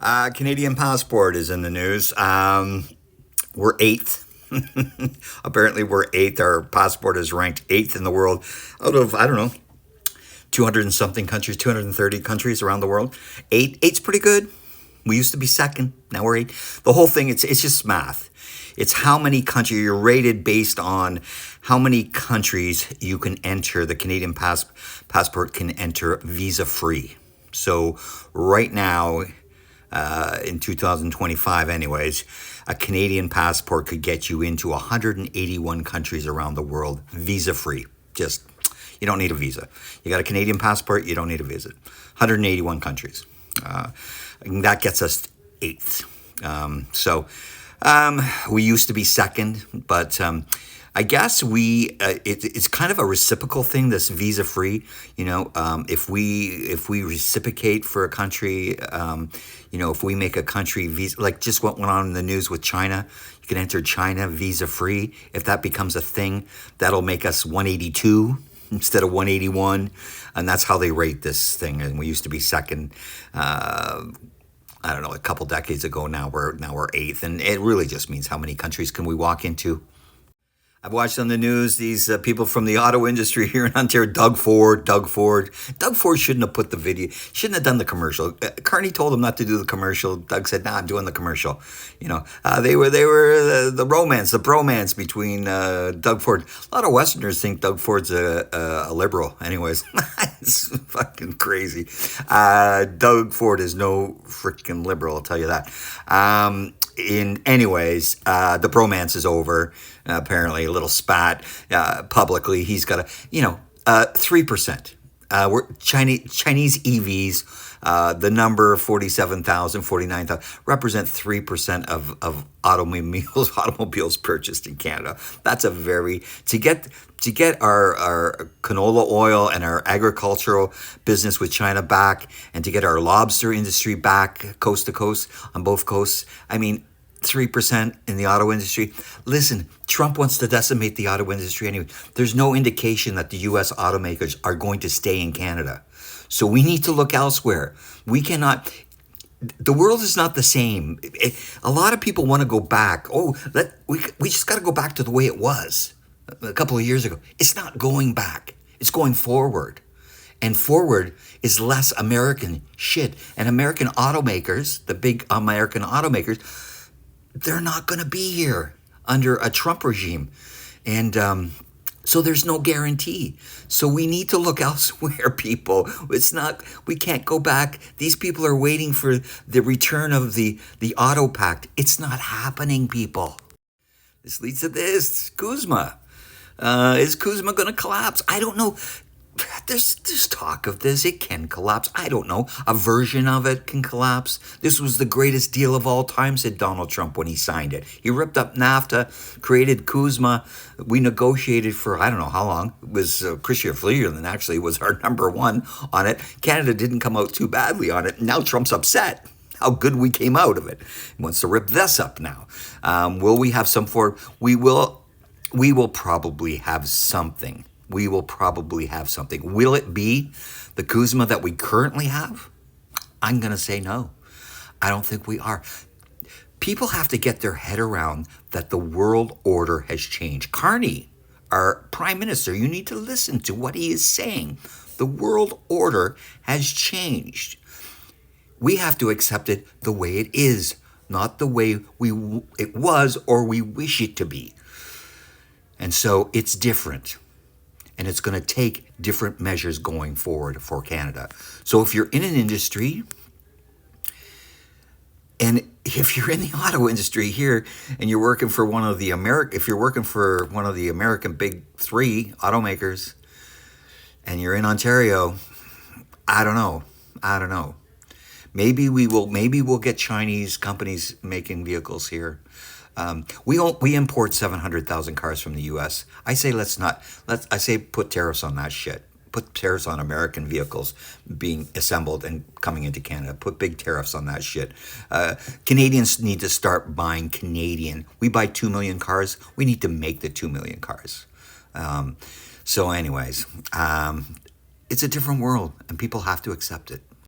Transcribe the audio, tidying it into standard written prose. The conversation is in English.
Canadian passport is in the news. We're eighth. Apparently, we're eighth. Our passport is ranked eighth in the world out of, I don't know, 200 and something countries, 230 countries around the world. Eight's pretty good. We used to be second. Now we're eight. The whole thing, it's just math. It's how many countries you're rated based on how many countries you can enter. The Canadian passport can enter visa free. So right now, in 2025 anyways, a Canadian passport could get you into 181 countries around the world visa free. Just, you don't need a visa. You got a Canadian passport, you don't need a visa. 181 countries. And that gets us eighth. We used to be second, but I guess it's kind of a reciprocal thing. This visa free, if we reciprocate for a country, if we make a country visa, like just what went on in the news with China, you can enter China visa free. If that becomes a thing, that'll make us 182 instead of 181, and that's how they rate this thing. And we used to be second. I don't know, a couple decades ago. Now we're eighth, and it really just means how many countries can we walk into. I've watched on the news these people from the auto industry here in Ontario, Doug Ford. Doug Ford shouldn't have put the video, shouldn't have done the commercial. Kearney told him not to do the commercial. Doug said, "Nah, I'm doing the commercial." They were the romance, the bromance between Doug Ford. A lot of Westerners think Doug Ford's a liberal. Anyways, it's fucking crazy. Doug Ford is no freaking liberal, I'll tell you that. The bromance is over. Apparently, a little spat publicly. He's got 3%. We're Chinese EVs. The number 47,000, 49,000 represent 3% of automobiles purchased in Canada. That's a very to get our canola oil and our agricultural business with China back, and to get our lobster industry back coast to coast on both coasts. 3% in the auto industry. Listen, Trump wants to decimate the auto industry anyway. There's no indication that the U.S. automakers are going to stay in Canada. So we need to look elsewhere. We cannot. The world is not the same. A lot of people want to go back. We just got to go back to the way it was a couple of years ago. It's not going back. It's going forward. And forward is less American shit. And American automakers, the big American automakers, they're not going to be here under a Trump regime. And so there's no guarantee. So we need to look elsewhere, people. We can't go back. These people are waiting for the return of the auto pact. It's not happening, people. This leads to this. CUSMA. Is CUSMA going to collapse? I don't know. There's talk of this. It can collapse. I don't know. A version of it can collapse. This was the greatest deal of all time, said Donald Trump when he signed it. He ripped up NAFTA, created CUSMA. We negotiated for, I don't know how long. It was Chrystia Freeland actually was our number one on it. Canada didn't come out too badly on it. Now Trump's upset how good we came out of it. He wants to rip this up now. Will we have some form? We will probably have something. Will it be the CUSMA that we currently have? I'm going to say no. I don't think we are. People have to get their head around that the world order has changed. Carney, our prime minister, you need to listen to what he is saying. The world order has changed. We have to accept it the way it is, not the way it was or we wish it to be. And so it's different. And it's going to take different measures going forward for Canada. So if you're in an industry, and if you're in the auto industry here, and you're working for one of the American big three automakers, and you're in Ontario, I don't know. Maybe we'll get Chinese companies making vehicles here. We import 700,000 cars from the U.S. I say put tariffs on that shit. Put tariffs on American vehicles being assembled and coming into Canada. Put big tariffs on that shit. Canadians need to start buying Canadian. We buy 2 million cars. We need to make the 2 million cars. It's a different world, and people have to accept it.